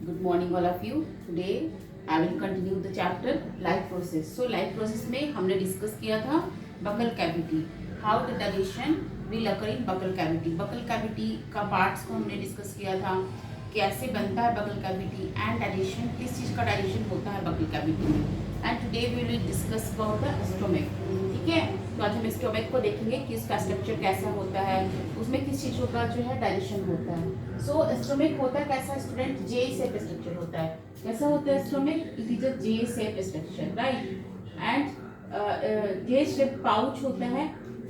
Good morning all of you. Today I will continue the chapter life process. So life process में हमने discuss किया था buccal cavity, how the digestion will occur in buccal cavity. Buccal cavity का parts को हमने discuss किया था, कैसे बनता है बकल कैविटी एंड डाइजेशन, किस चीज़ का डाइजेशन होता है बकल कैविटी में. And today we will discuss about the stomach. ठीक है, तो आज हम स्टोमक को देखेंगे कि उसका स्ट्रक्चर कैसा होता है, उसमें किस चीज़ों का जो है डाइजेशन होता है. सो स्टोमक होता है कैसा स्टूडेंट, जे शेप स्ट्रक्चर होता है. कैसा होता है stomach, it is a J shape structure, right. And J shape pouch होता है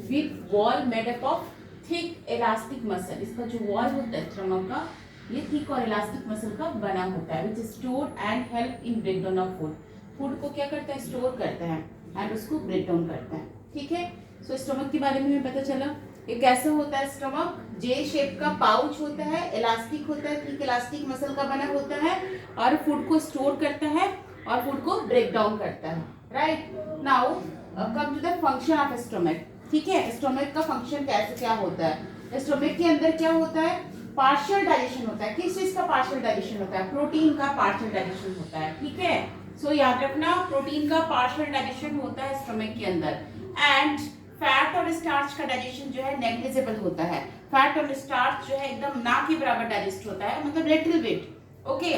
with wall made up of thick elastic muscle. इसका जो वॉल होता है स्टोमक का, ये थिक और इलास्टिक मसल का बना होता है, विच store and help in breakdown of food. Food को क्या करता है, स्टोर करता है एंड उसको ब्रेक डाउन करता है. ठीक है, सो स्टोमक के बारे में हमें पता चला. ये कैसा होता है स्टोमक, जे शेप का पाउच होता है, इलास्टिक होता है, ठीक इलास्टिक मसल का बना होता है और फूड को स्टोर करता है और फूड को ब्रेक डाउन करता है, right. Now come to the function of stomach. ठीक है, स्टोमक का फंक्शन कैसे क्या होता है. स्टोमक के अंदर क्या होता है, पार्शियल डाइजेशन होता है. किस चीज का पार्शियल डाइजेशन होता है, प्रोटीन का पार्शियल डाइजेशन होता है. ठीक है, सो याद रखना, प्रोटीन का पार्शियल डाइजेशन होता है स्टोमक के अंदर. एंड फैट और स्टार्च का डाइजेशन जो है नेग्लिजिबल होता है. फैट और स्टार्च जो है एकदम ना के बराबर डाइजेस्ट होता है, मतलब little bit. Okay,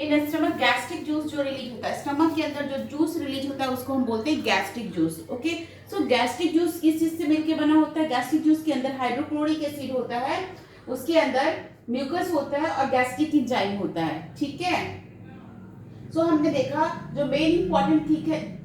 in stomach gastric juice जो रिलीज होता है, स्टमक के अंदर जो जूस रिलीज होता है उसको हम बोलते हैं गैस्ट्रिक जूस. ओके, सो गैस्ट्रिक जूस किस चीज से मिलकर बना होता है. गैस्ट्रिक जूस के अंदर हाइड्रोक्लोरिक एसिड होता है, उसके अंदर म्यूकस होता है और गैस्ट्रिक एंजाइम होता है. ठीक है, सो हमने देखा जो मेन इंपॉर्टेंट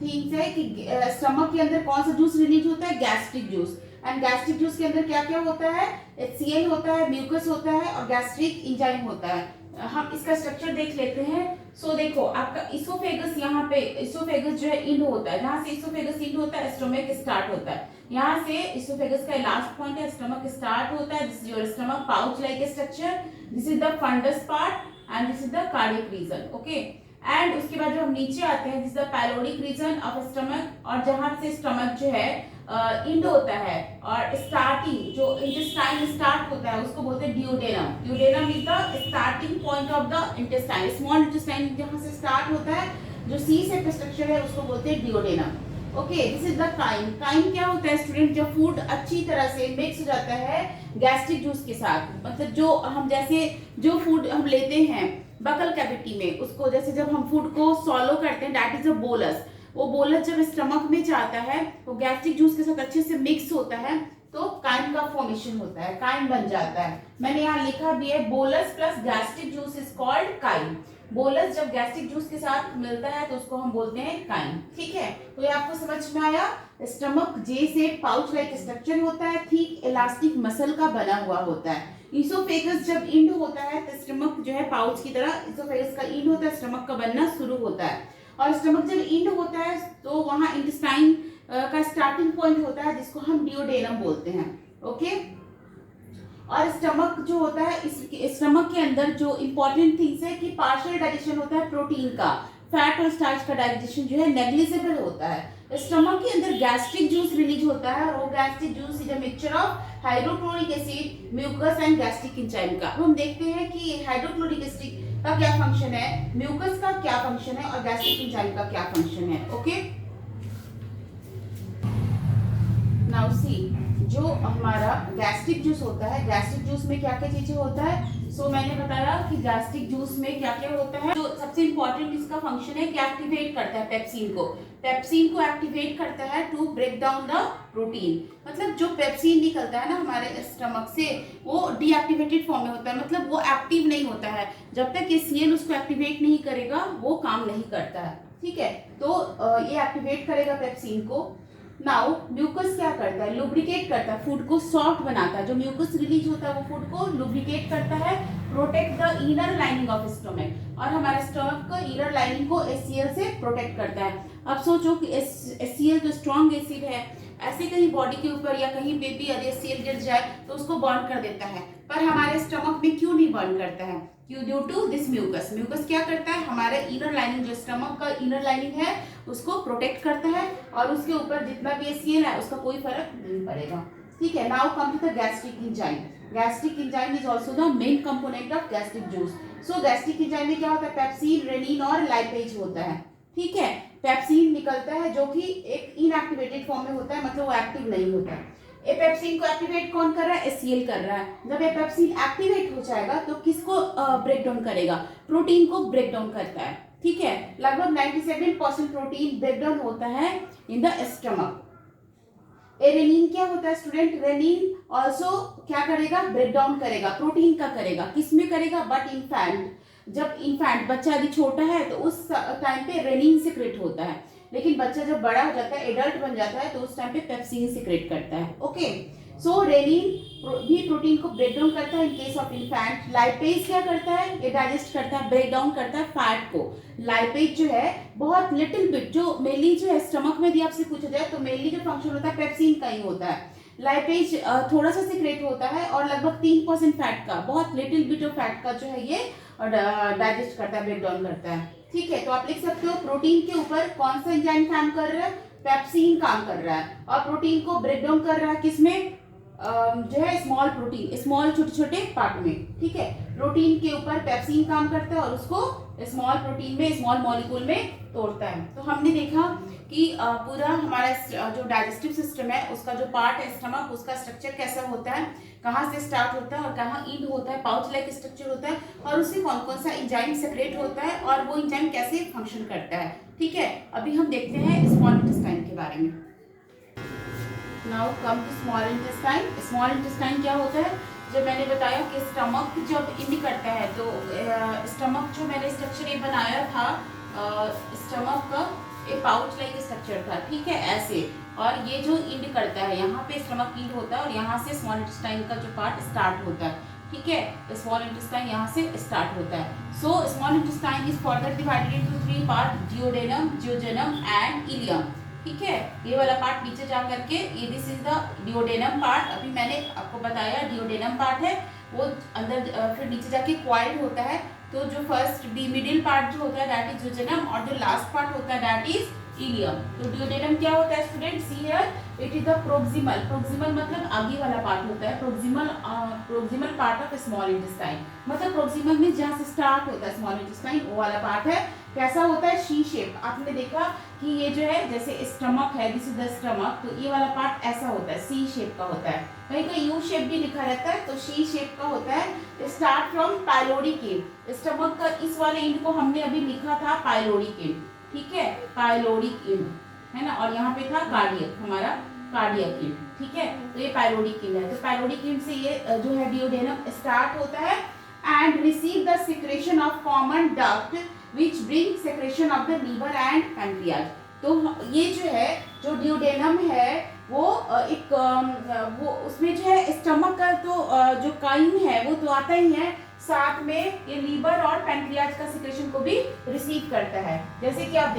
थिंग्स है कि स्टमक के अंदर कौन सा जूस रिलीज होता है, gastric juice. And gastric juice के अंदर क्या क्या होता है, HCl होता है, म्यूकस होता है और गैस्ट्रिक एंजाइम होता है. हम इसका स्ट्रक्चर देख लेते हैं. सो देखो, आपका इसोफेगस, यहाँ पे इसोफेगस जो है इंड होता है, जहाँ से इसोफेगस इंड होता है स्टमक स्टार्ट होता है. यहाँ से इसोफेगस का लास्ट पॉइंट है, स्टमक स्टार्ट होता है. This is your stomach pouch like structure. This is the fundus part and this is the cardiac region. Okay, and उसके बाद जब हम नीचे आते हैं, this the pyloric region of stomach, और जहां से स्टमक जो है इंड होता है और स्टार्टिंग जो इंटेस्टाइन स्टार्ट होता है उसको बोलते हैं duodenum. Duodenum is the starting point of the intestine. Small intestine जहां से स्टार्ट होता है, जो सी शेप स्ट्रक्चर है उसको बोलते हैं duodenum. Okay, this is the chyme. Chyme क्या होता है स्टूडेंट, जब फूड अच्छी तरह से मिक्स हो जाता है गैस्ट्रिक जूस के साथ, मतलब जो हम जैसे जो फूड हम लेते हैं बकल कैविटी में, उसको जैसे जब हम फूड को सॉलो करते हैं, दैट इज अ बोलस. वो बोलस जब स्टमक में जाता है वो गैस्ट्रिक जूस के साथ अच्छे से मिक्स होता है तो काइम का फॉर्मेशन होता है, काइम बन जाता है. मैंने यहाँ लिखा भी है, bolus plus gastric juice is called crime. Bolus जब गैस्ट्रिक जूस के साथ मिलता है तो उसको हम बोलते हैं काइम. ठीक है, तो ये आपको समझ में आया. स्टमक जे से पाउच लाइक स्ट्रक्चर होता है, थिक इलास्टिक मसल का बना हुआ होता है. इसोफेगस जब इंड होता है तो स्टमक जो है पाउच की तरह, इसोफेगस का इंड होता है, स्टमक का बनना शुरू होता है. और स्टमक जब इंड होता है तो वहां इंटेस्टाइन का स्टार्टिंग पॉइंट होता है जिसको हम डिओडेनम बोलते हैं. ओके, और स्टमक जो होता है, इस स्टमक के अंदर जो इंपॉर्टेंट थिंग्स है कि पार्शियल डाइजेशन होता है प्रोटीन का, फैट और स्टार्च का डाइजेशन जो है नेग्लिजिबल होता है. स्टमक के अंदर गैस्ट्रिक जूस रिलीज होता है और वो gastric juice is a mixture of hydrochloric acid, mucus and gastric enzyme का. हम देखते हैं कि हाइड्रोक्लोरिक एसिड का क्या फंक्शन है, म्यूकस का क्या फंक्शन है और गैस्ट्रिक एंजाइम का क्या फंक्शन है. ओके, नाउ सी, जो हमारा गैस्ट्रिक जूस होता है, गैस्ट्रिक जूस में क्या क्या चीजें होता है. सो मैंने बताया कि गैस्ट्रिक जूस में क्या क्या होता है. जो सबसे इंपॉर्टेंट इसका फंक्शन है कि एक्टिवेट करता है पेप्सिन को. पेप्सिन को एक्टिवेट करता है to break down the protein. मतलब जो पेप्सिन निकलता है ना हमारे स्टमक से, वो डीएक्टिवेटेड फॉर्म में होता है, मतलब वो एक्टिव नहीं होता है. जब तक HCl उसको एक्टिवेट नहीं करेगा वो काम नहीं करता है. ठीक है, तो ये एक्टिवेट करेगा पेप्सिन को. नाउ म्यूकस क्या करता है, लुब्रिकेट करता है, फूड को सॉफ्ट बनाता है. जो म्यूकस रिलीज होता है वो फूड को लुब्रिकेट करता है, protect the inner lining of stomach, और हमारे स्टमक का इनर लाइनिंग को HCl से प्रोटेक्ट करता है. अब सोचो कि HCl जो स्ट्रॉन्ग एसिड है, ऐसे कहीं बॉडी के ऊपर या कहीं पे भी यदि HCl गिर जाए तो उसको बर्न कर देता है, पर हमारे स्टमक में क्यों नहीं बर्न करता है, क्यों, due to this mucus. Mucus क्या करता है, हमारे इनर लाइनिंग, जो स्टमक का इनर लाइनिंग है उसको प्रोटेक्ट करता है और उसके ऊपर जितना भी HCl है उसका कोई फर्क नहीं पड़ेगा. ठीक है, now come to the gastric enzyme. Gastric enzyme is also the main component of gastric juice. So gastric enzyme में क्या होता है, पेप्सिन, रेनिन और लाइपेज होता है। ठीक है, पेप्सिन निकलता है जो कि एक इनएक्टिवेटेड फॉर्म में होता है, मतलब वो एक्टिव नहीं होता है। ए पेप्सिन को एक्टिवेट कौन कर रहा है, एचसीएल कर रहा है। जब ये पेप्सिन एक्टिवेट हो जाएगा तो किसको ब्रेक डाउन करेगा, प्रोटीन को ब्रेक डाउन करता है। ठीक है, लगभग 97% प्रोटीन ब्रेक डाउन होता है इन द स्टमक। रेनिन क्या होता है स्टूडेंट, रेनिन ऑल्सो क्या करेगा, ब्रेक डाउन करेगा, प्रोटीन का करेगा, किसमें करेगा, बट इनफैंट, जब इनफैंट बच्चा यदि छोटा है तो उस टाइम पे रेनिन सिक्रेट होता है, लेकिन बच्चा जब बड़ा हो जाता है, एडल्ट बन जाता है, तो उस टाइम पे पेप्सिन सिक्रेट करता है। ओके, सो रेनिन भी प्रोटीन को ब्रेक डाउन करता है इन केस ऑफ इनफैंट। लाइपेज क्या करता है, ये डाइजेस्ट करता है, ब्रेक डाउन करता है फैट को। लाइपेज जो है बहुत लिटिल बिट, जो मेनली जो है स्टमक में यदि आपसे पूछा जाए तो मेनली जो फंक्शन होता है पेप्सिन का ही होता है। लाइपेज थोड़ा सा सिक्रेट होता है और लगभग 3% फैट का, बहुत लिटिल बिट ऑफ फैट का जो है ये डाइजेस्ट करता है, ब्रेक डाउन करता है। ठीक है, तो आप लिख सकते हो प्रोटीन के ऊपर कौन सा एंजाइम काम कर रहा है, पेप्सिन काम कर रहा है, और प्रोटीन को ब्रेक डाउन कर रहा है किसमें, जो है स्मॉल प्रोटीन, स्मॉल छोटे छोटे पार्ट में। ठीक है, प्रोटीन के ऊपर पेप्सिन काम करता है और उसको स्मॉल प्रोटीन में, स्मॉल मॉलिक्यूल में तोड़ता है। तो हमने देखा कि पूरा हमारा जो डाइजेस्टिव सिस्टम है उसका जो पार्ट है स्टमक, उसका स्ट्रक्चर कैसा होता है, कहाँ से स्टार्ट होता है और कहाँ एंड होता है, पाउच लाइक स्ट्रक्चर होता है, और उससे कौन कौन सा एंजाइम सेक्रेट होता है और वो एंजाइम कैसे फंक्शन करता है। ठीक है, अभी हम देखते हैं स्मॉल इंटेस्टाइन के बारे में। Now come to small intestine. Small intestine क्या होता है, जब मैंने बताया कि स्टमक जब इंड करता है तो स्टमक जो मैंने स्ट्रक्चर ये बनाया था, स्टमक का एक पाउच लाइक स्ट्रक्चर था। ठीक है, ऐसे, और ये जो इंड करता है यहाँ पे स्टमक इंड होता है और यहाँ से स्मॉल इंटेस्टाइन का जो पार्ट स्टार्ट होता है। ठीक है, स्मॉल इंटेस्टाइन यहाँ से स्टार्ट होता है। So small intestine is further divided into 3 part, duodenum, jejunum and ileum. ठीक है, ये वाला पार्ट नीचे जा करके, ये this is the duodenum part. अभी मैंने आपको बताया डियोडेनम पार्ट है वो अंदर, फिर नीचे जाके क्वाइड होता है। तो जो फर्स्ट मिडिल पार्ट जो होता है दैट इज जियोजेनम, और जो लास्ट पार्ट होता है दैट इज इलियम। तो डियोडेनम क्या होता है student, see here, it is the proximal, proximal मतलब आगे वाला पार्ट होता है, proximal part of small intestine, मतलब प्रोक्सिमल में जहाँ से स्टार्ट होता है स्मॉल इंटेस्टाइन वो वाला पार्ट है। कैसा होता है, शी शेप। आपने देखा कि ये जो है जैसे स्टमक है, दिस इज द स्टमक, तो ये वाला पार्ट ऐसा होता है, सी शेप का होता है, कहीं कहीं यू शेप भी लिखा रहता है, तो शी शेप का होता है। Start from pyloric and, stomach का इस वाले एंड को हमने अभी लिखा था पाइलोरिक एंड। ठीक है, पाइलोरिक एंड है ना, और यहाँ पे था कार्डियक, हमारा कार्डियक एंड। ठीक है, तो ये पाइलोरिक एंड है। तो पाइलोरिक एंड से ये जो है डियोडेनम स्टार्ट होता है and receive the secretion of common duct which bring secretion of the liver and pancreas। तो ये जो है जो डियोडेनम है वो एक वो उसमें जो है स्टमक का तो जो काइम है वो तो आता ही है, साथ में ये लीवर और पैंक्रियाज का सिक्रेशन को भी रिसीव करता है। जैसे कि आप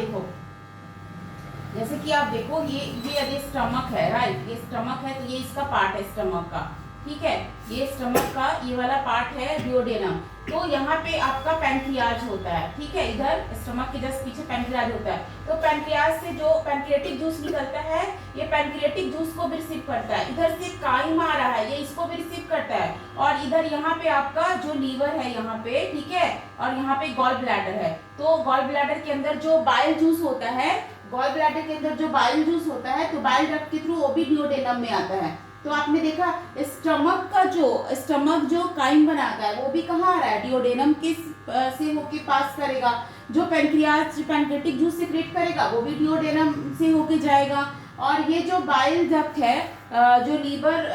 देखो ये यदि स्टमक है, राइट, ये स्टमक है तो ये इसका पार्ट है स्टमक का। ठीक है, ये स्टमक का ये वाला पार्ट है डियोडेनम। तो यहाँ पे आपका पैंक्रियाज होता है। ठीक है, इधर स्टमक के जस्ट पीछे पैंक्रियाज होता है। तो पैंक्रियाज से जो पैंक्रियाटिक जूस निकलता है ये पैंक्रियाटिक जूस को भी रिसीव करता है। इधर से काइम आ रहा है, ये इसको भी रिसीव करता है। और इधर यहाँ पे आपका जो लीवर है यहाँ पे, ठीक है, और यहाँ पे गॉल ब्लैडर है। तो गॉल ब्लैडर के अंदर जो बाइल जूस होता है, गॉल ब्लैडर के अंदर जो बाइल जूस होता है, तो बाइल डक्ट के थ्रू वो भी डियोडेनम में आता है। तो आपने देखा स्टमक जो काइम बनाता है वो भी कहाँ आ रहा है, डियोडेनम के से होके पास करेगा। जो पैंक्रियाटिक जूस सिक्रेट करेगा वो भी डियोडेनम से होके जाएगा। और ये जो बाइल डक्ट है, जो लीवर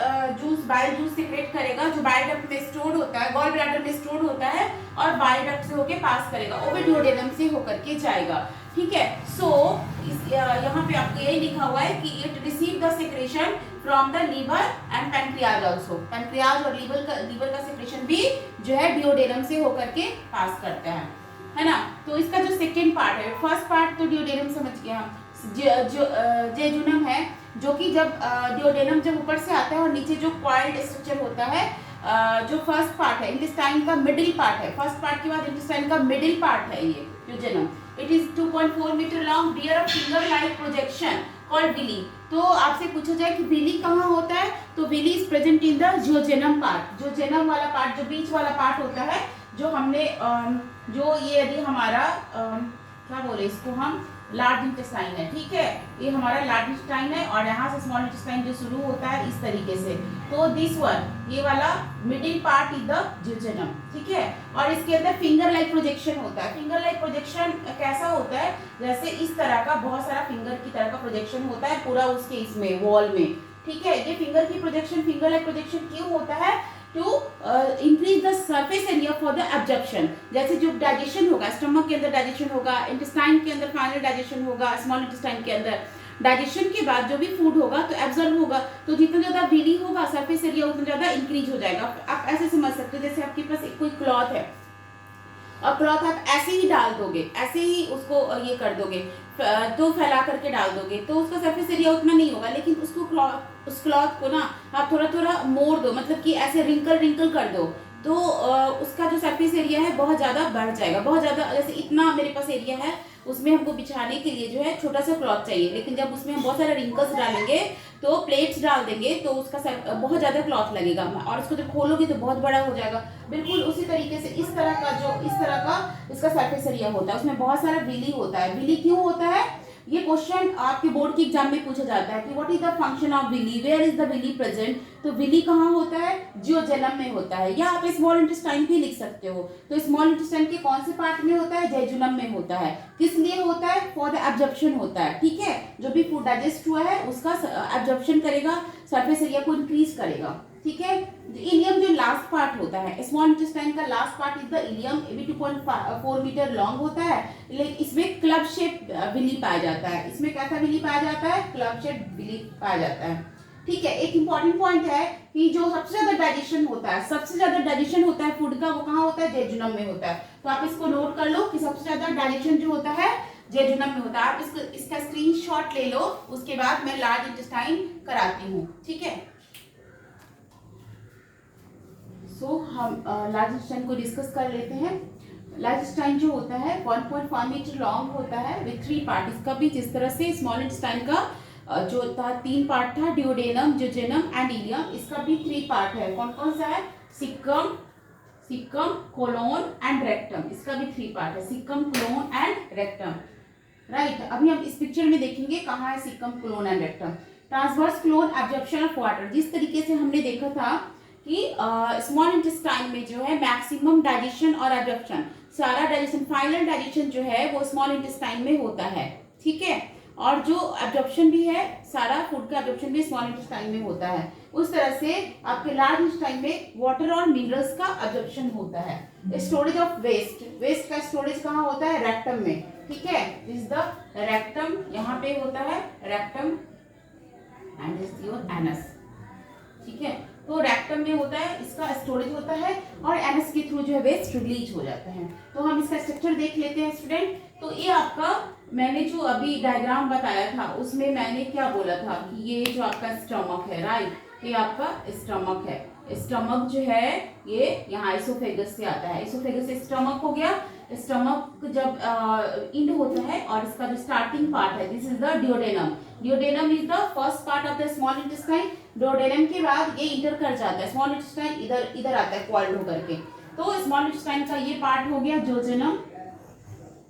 बाइल जूस सिक्रेट करेगा, जो बाइल डक्ट में स्टोर होता है, गॉल ब्लैडर में स्टोर होता है, और बाइल डक्ट से होके पास करेगा, वो भी डियोडेनम से होकर के जाएगा। ठीक है, सो यहाँ पे आपको यही लिखा हुआ है कि it receive the secretion from the liver and pancreas also. Pancreas और लीवर का सिक्रेशन भी जो है डियोडेनम से होकर के पास करता है ना। तो इसका जो सेकेंड पार्ट है, फर्स्ट पार्ट तो डियोडेनम समझ गए हम, जेजुनम है, जो कि जब डियोडेनम जब ऊपर से आता है और नीचे जो क्वाइल्ड स्ट्रक्चर होता है, जो फर्स्ट पार्ट है इंटेस्टाइन का मिडिल पार्ट है, फर्स्ट पार्ट के बाद इंटेस्टाइन का मिडिल पार्ट है ये jejunum. It is 2.4 meter long, bear a finger-like projection called villi. तो आपसे पूछा जाए कि विली कहाँ होता है, तो villi is present in the jejunum part. जो जेनम वाला पार्ट, जो बीच वाला पार्ट होता है, जो हमने जो ये यदि हमारा क्या बोले इसको हम, लार्ज इंटेस्टाइन है, ठीक है, ये हमारा लार्ज इंटेस्टाइन है और यहाँ से स्मॉल इंटेस्टाइन जो शुरू होता है इस तरीके से। तो दिस वन, ये वाला मिडिल पार्ट इज द जियोजेनम, ठीक है। और इसके अंदर फिंगर लाइक प्रोजेक्शन होता है। फिंगर लाइक प्रोजेक्शन कैसा होता है, जैसे इस तरह का बहुत सारा फिंगर की तरह का प्रोजेक्शन होता है पूरा उसके इसमें वॉल में, ठीक है। ये फिंगर की प्रोजेक्शन, फिंगर लाइक प्रोजेक्शन क्यों होता है, to increase the surface area for the absorption. जैसे जो डाइजेशन होगा, स्टमक के अंदर डाइजेशन होगा, इंटेस्टाइन के अंदर फाइनल डाइजेशन होगा, स्मॉल इंटेस्टाइन के अंदर डाइजेशन के बाद जो भी फूड होगा तो एब्जॉर्ब होगा, तो जितना ज्यादा विली होगा सरफेस एरिया उतना ज्यादा इंक्रीज हो जाएगा। आप ऐसे समझ सकते हो, जैसे आपके पास एक कोई क्लॉथ है और क्लॉथ आप ऐसे ही डाल दोगे, ऐसे ही उसको ये कर दोगे, तो फैला करके डाल दोगे, तो उसका सरफेस एरिया उतना नहीं होगा। लेकिन उसको उस क्लॉथ को ना आप थोड़ा थोड़ा मोड़ दो, मतलब कि ऐसे रिंकल रिंकल कर दो, तो उसका जो सरफेस एरिया है बहुत ज़्यादा बढ़ जाएगा, बहुत ज़्यादा। जैसे इतना मेरे पास एरिया है, उसमें हमको बिछाने के लिए जो है छोटा सा क्लॉथ चाहिए, लेकिन जब उसमें हम बहुत सारे रिंकल्स डालेंगे, तो प्लेट्स डाल देंगे, तो उसका बहुत ज़्यादा क्लॉथ लगेगा और उसको जब खोलोगे तो बहुत बड़ा हो जाएगा। बिल्कुल उसी तरीके से इस तरह का जो इस तरह का इसका सरफेस एरिया होता है, उसमें बहुत सारा विली होता है। विली क्यों होता है, ये क्वेश्चन आपके बोर्ड के एग्जाम में पूछा जाता है कि what is the function of villi, where is the villi present. तो विली कहाँ होता है, जियोजेनम में होता है, या आप स्मॉल इंटेस्टाइन भी लिख सकते हो। तो स्मॉल इंटेस्टाइन के कौन से पार्ट में होता है, जियोजेनम में होता है। किस लिए होता है, फॉर द एब्जॉर्प्शन होता है, ठीक है। जो भी फूड डाइजेस्ट हुआ है उसका एब्जॉर्प्शन करेगा, सरफेस एरिया को इंक्रीज करेगा, ठीक है। इलियम जो लास्ट पार्ट होता है, स्मॉल इंटेस्टाइन का last part is the ileum, ये भी 2.4 मीटर लॉन्ग होता है, लेकिन इसमें क्लब शेप विली पाया जाता है। इसमें कैसा विली पाया जाता है, क्लब शेप विली पाया जाता है, ठीक है। एक इंपॉर्टेंट पॉइंट है कि जो सबसे ज्यादा डाइजेशन होता है, सबसे ज्यादा डाइजेशन होता है फूड का, वो कहाँ होता है, जेजुनम में होता है। तो आप इसको नोट कर लो कि सबसे ज्यादा डाइजेशन जो होता है जेजुनम में होता है। आप इसका स्क्रीनशॉट ले लो, उसके बाद मैं लार्ज इंटेस्टाइन कराती हूँ, ठीक है। सो हम लार्ज इंटेस्टाइन को डिस्कस कर लेते हैं। लार्ज इंटेस्टाइन जो होता है 1.5 मीटर लॉन्ग होता है विथ 3 पार्ट। इसका भी जिस तरह से स्मॉल इंटेस्टाइन का जो था 3 पार्ट था, डियोडेनम, जियोजेनम एंड इलियम, इसका भी 3 पार्ट है। कौन कौन सा है, सिक्कम, कोलोन एंड रेक्टम। इसका भी 3 पार्ट है, caecum, colon and rectum, right. अभी हम इस पिक्चर में देखेंगे कहाँ है caecum, colon and rectum. Transverse colon absorption of water, जिस तरीके से हमने देखा था कि स्मॉल इंटेस्टाइन में जो है मैक्सिमम डाइजेशन और एब्जॉर्प्शन, सारा डाइजेशन, फाइनल डाइजेशन जो है वो स्मॉल इंटेस्टाइन में होता है, ठीक है। और जो एब्जॉर्प्शन भी है, सारा फूड का एब्जॉर्प्शन भी स्मॉल इंटेस्टाइन में होता है। उस तरह से आपके लार्ज इंटेस्टाइन में वाटर और मिनरल्स का एब्जॉर्प्शन होता है। स्टोरेज ऑफ वेस्ट, वेस्ट का स्टोरेज कहाँ होता है, रेक्टम में, ठीक है। दिस इज द रेक्टम, यहाँ पे होता है rectum and this your anus, ठीक है। तो रेक्टम में होता है, इसका स्टोरेज होता है और एनस के थ्रू जो है वेस्ट रिलीज हो जाता है। तो हम इसका स्ट्रक्चर देख लेते हैं स्टूडेंट। तो ये आपका, मैंने जो अभी डायग्राम बताया था उसमें मैंने क्या बोला था कि ये जो आपका स्टमक है, राइट, ये आपका स्टमक है। स्टमक जो है ये यहाँ इसोफेगस से आता है, इसोफेगस से स्टमक हो गया। स्टमक जब इंड होता है और इसका जो स्टार्टिंग पार्ट है, this is the duodenum. Duodenum is the first part of the small intestine. Duodenum के बाद ये इंटर कर जाता है, स्मॉल इंटेस्टाइन इधर आता है कॉइल्ड होकर के। तो स्मॉल इंटेस्टाइन का ये पार्ट हो गया jejunum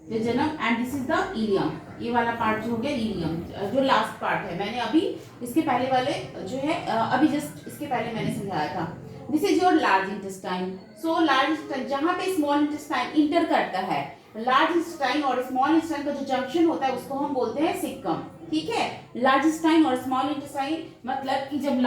and this is the ileum. ये वाला पार्ट जो हो गया इलियम, जो लास्ट पार्ट है। मैंने अभी इसके पहले वाले जो है अभी जस्ट इसके पहले मैंने समझाया था। This is your large intestine. So large intestine जहाँ पे स्मॉल इंटेस्टाइन इंटर करता है, लार्ज इंटेस्टाइन और स्मॉल इंटेस्टाइन का जो जंक्शन होता है उसको हम बोलते हैं सिक्कम, ठीक है। लार्ज इंटेस्टाइन और स्मॉल इंटेस्टाइन, मतलब कि जब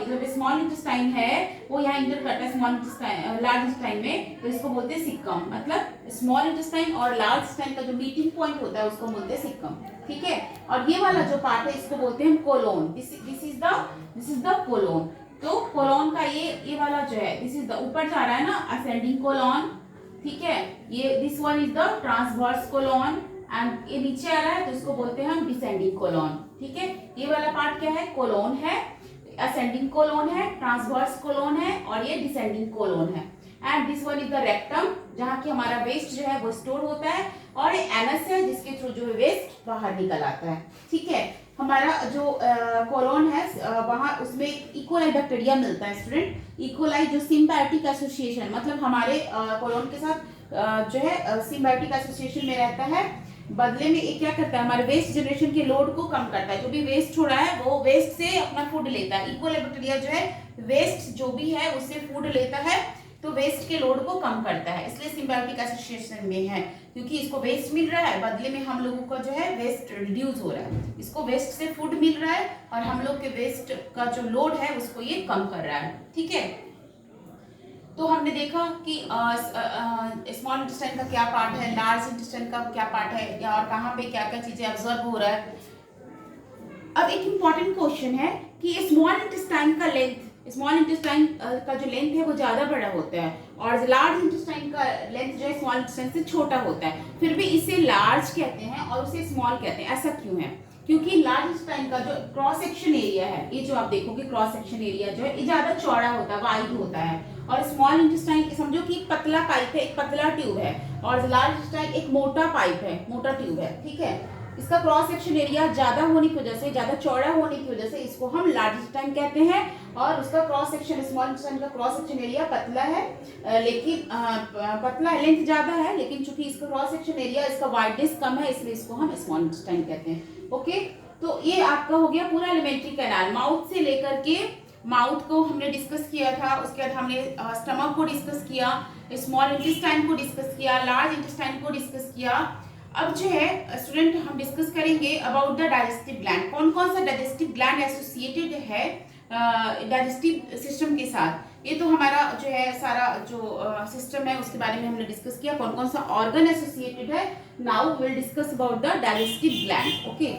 जब स्मॉल इंटेस्टाइन है वो यहाँ इंटर करता है स्मॉल इंटेस्टाइन, लार्ज इंटेस्टाइन में, तो इसको बोलते हैं सिक्कम। मतलब स्मॉल इंटेस्टाइन और लार्ज इंटेस्टाइन का जो मीटिंग पॉइंट होता है उसको बोलते हैं सिक्कम, ठीक है। और ये वाला जो पार्ट है इसको बोलते हैं colon. This is the colon. तो कोलोन का ये वाला जो है, दिस इज द ऊपर जा रहा है ना, असेंडिंग कोलोन, ठीक है। ये this one is the transverse colon and ये नीचे आ रहा है तो इसको बोलते हैं हम डिसेंडिंग कोलोन, ठीक है। ये वाला पार्ट क्या है, कोलोन है, असेंडिंग कोलोन है, ट्रांसवर्स कोलोन है और ये डिसेंडिंग कोलोन है। And this one is the rectum. जहाँ की हमारा वेस्ट जो है वो स्टोर होता है, और एनस है जिसके थ्रू जो है वेस्ट बाहर निकल आता है। ठीक है, हमारा जो कोलोन है वहाँ उसमें इकोलाई बैक्टीरिया मिलता है स्टूडेंट। इकोलाई जो सिम्बायोटिक एसोसिएशन, मतलब हमारे कोलोन के साथ जो है सिम्बायोटिक एसोसिएशन में रहता है। बदले में ये क्या करता है, हमारे वेस्ट जनरेशन के लोड को कम करता है। जो भी वेस्ट हो रहा है वो वेस्ट से अपना फूड लेता है। इकोलाई बैक्टीरिया जो है वेस्ट जो भी है उससे फूड लेता है, तो वेस्ट के लोड को कम करता है, इसलिए सिम्बायोटिक एसोसिएशन में है, क्योंकि इसको वेस्ट मिल रहा है, बदले में हम लोगों का जो है वेस्ट रिड्यूस हो रहा है। इसको वेस्ट से फूड मिल रहा है और हम लोग के वेस्ट का जो लोड है उसको ये कम कर रहा है। ठीक है, तो हमने देखा कि स्मॉल इंटेस्टाइन का क्या पार्ट है, लार्ज इंटेस्टाइन का क्या पार्ट है, या और कहाँ पे क्या क्या चीजें ऑब्जर्व हो रहा है। अब एक इम्पॉर्टेंट क्वेश्चन है कि स्मॉल इंटेस्टाइन का लेंथ, स्मॉल इंटेस्टाइन का जो लेंथ है वो ज्यादा बड़ा होता है, और लार्ज इंटेस्टाइन का लेंथ जो है स्मॉल इंटेस्टाइन से छोटा होता है, फिर भी इसे लार्ज कहते हैं और उसे स्मॉल कहते हैं। ऐसा क्यों है? क्योंकि लार्ज इंटेस्टाइन का जो क्रॉस सेक्शन एरिया है, ये जो आप देखोगे क्रॉस सेक्शन एरिया जो है ये ज्यादा चौड़ा होता है, वाइड होता है, और स्मॉल इंटेस्टाइन समझो कि एक पतला पाइप है, एक पतला ट्यूब है, और लार्ज इंटेस्टाइन एक मोटा पाइप है, मोटा ट्यूब है। ठीक है, इसका क्रॉस सेक्शन एरिया ज्यादा होने की वजह से, ज्यादा चौड़ा होने की वजह से इसको हम लार्ज इंटेस्टाइन कहते हैं, और उसका क्रॉस सेक्शन, स्मॉल इंटेस्टाइन का क्रॉस सेक्शन एरिया पतला है, लेकिन पतला है, लेंथ ज्यादा है, लेकिन चूंकि इसका क्रॉस सेक्शन एरिया, इसका वाइडनेस कम है, इसलिए इसको हम स्मॉल इंटेस्टाइन कहते हैं। ओके, तो ये आपका हो गया पूरा एलिमेंट्री कैनाल, माउथ से लेकर के, माउथ को हमने डिस्कस किया था, उसके बाद हमने स्टमक को डिस्कस किया, स्मॉल इंटेस्टाइन को डिस्कस किया, लार्ज इंटेस्टाइन को डिस्कस किया। अब जो है स्टूडेंट हम डिस्कस करेंगे अबाउट द डाइजेस्टिव ग्लैंड। कौन कौन सा डाइजेस्टिव ग्लैंड एसोसिएटेड है डाइजेस्टिव सिस्टम के साथ। ये तो हमारा जो है सारा जो सिस्टम है उसके बारे में हमने डिस्कस किया, कौन कौन सा ऑर्गन एसोसिएटेड है। Now will discuss about the digestive gland. Okay.